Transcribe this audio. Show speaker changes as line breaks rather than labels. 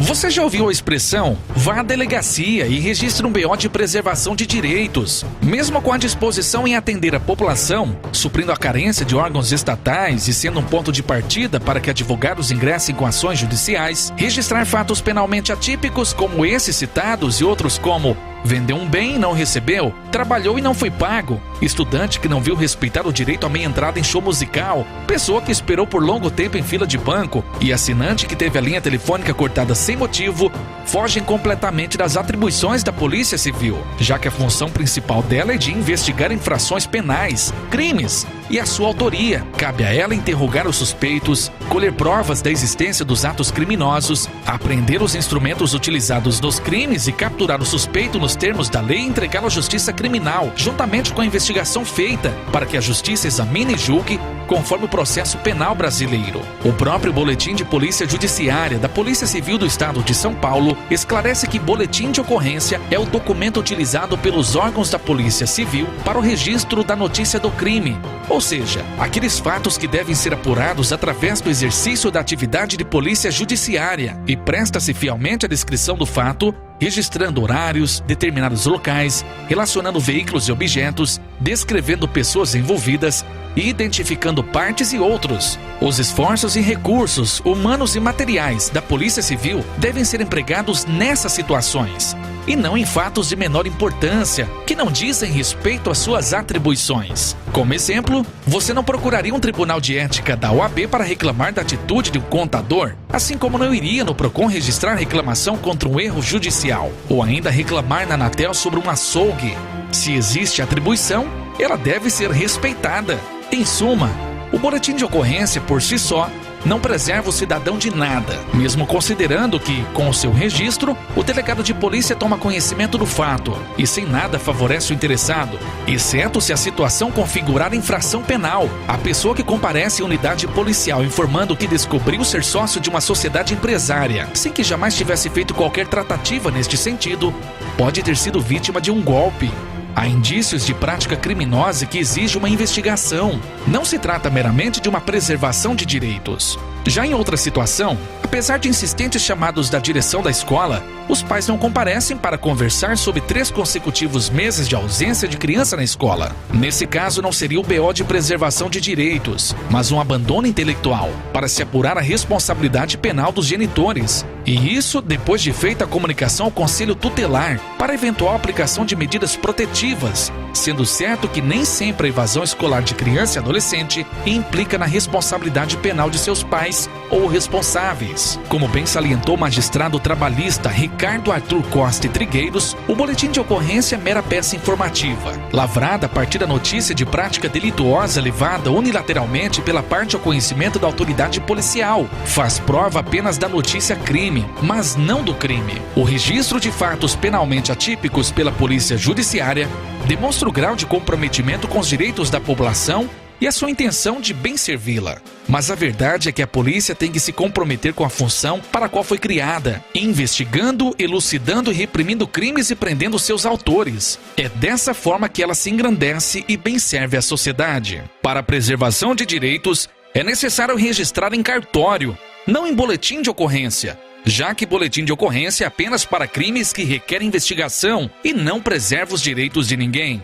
Você já ouviu a expressão "vá à delegacia e registre um BO de preservação de direitos"? Mesmo com a disposição em atender a população, suprindo a carência de órgãos estatais e sendo um ponto de partida para que advogados ingressem com ações judiciais, registrar fatos penalmente atípicos como esses citados e outros como vendeu um bem e não recebeu, trabalhou e não foi pago, estudante que não viu respeitar o direito à meia entrada em show musical, pessoa que esperou por longo tempo em fila de banco e assinante que teve a linha telefônica cortada sem motivo, fogem completamente das atribuições da Polícia Civil, já que a função principal dela é de investigar infrações penais, crimes e a sua autoria. Cabe a ela interrogar os suspeitos, colher provas da existência dos atos criminosos, apreender os instrumentos utilizados nos crimes e capturar o suspeito nos termos da lei e entregá-lo à justiça criminal, juntamente com a investigação feita, para que a justiça examine e julgue conforme o processo penal brasileiro. O próprio Boletim de Polícia Judiciária da Polícia Civil do Estado de São Paulo esclarece que boletim de ocorrência é o documento utilizado pelos órgãos da Polícia Civil para o registro da notícia do crime, ou seja, aqueles fatos que devem ser apurados através do exercício da atividade de polícia judiciária, e presta-se fielmente à descrição do fato, registrando horários, determinados locais, relacionando veículos e objetos, descrevendo pessoas envolvidas e identificando partes e outros. Os esforços e recursos humanos e materiais da Polícia Civil devem ser empregados nessas situações, e não em fatos de menor importância, que não dizem respeito às suas atribuições. Como exemplo, você não procuraria um tribunal de ética da OAB para reclamar da atitude de um contador, assim como não iria no PROCON registrar reclamação contra um erro judicial, ou ainda reclamar na Anatel sobre um açougue. Se existe atribuição, ela deve ser respeitada. Em suma, o boletim de ocorrência por si só não preserva o cidadão de nada, mesmo considerando que, com o seu registro, o delegado de polícia toma conhecimento do fato e sem nada favorece o interessado, exceto se a situação configurar infração penal. A pessoa que comparece à unidade policial informando que descobriu ser sócio de uma sociedade empresária, sem que jamais tivesse feito qualquer tratativa neste sentido, pode ter sido vítima de um golpe. Há indícios de prática criminosa que exige uma investigação. Não se trata meramente de uma preservação de direitos. Já em outra situação, apesar de insistentes chamados da direção da escola, os pais não comparecem para conversar sobre 3 consecutivos meses de ausência de criança na escola. Nesse caso, não seria o BO de preservação de direitos, mas um abandono intelectual, para se apurar a responsabilidade penal dos genitores. E isso depois de feita a comunicação ao Conselho Tutelar para eventual aplicação de medidas protetivas, sendo certo que nem sempre a evasão escolar de criança e adolescente implica na responsabilidade penal de seus pais ou responsáveis. Como bem salientou o magistrado trabalhista Ricardo Arthur Costa e Trigueiros, o boletim de ocorrência é mera peça informativa, lavrada a partir da notícia de prática delituosa levada unilateralmente pela parte ao conhecimento da autoridade policial. Faz prova apenas da notícia crime, mas não do crime. O registro de fatos penalmente atípicos pela Polícia Judiciária demonstra o grau de comprometimento com os direitos da população e a sua intenção de bem servi-la. Mas a verdade é que a polícia tem que se comprometer com a função para a qual foi criada, investigando, elucidando e reprimindo crimes e prendendo seus autores. É dessa forma que ela se engrandece e bem serve à sociedade. Para a preservação de direitos, é necessário registrar em cartório, não em boletim de ocorrência, já que boletim de ocorrência é apenas para crimes que requerem investigação e não preserva os direitos de ninguém.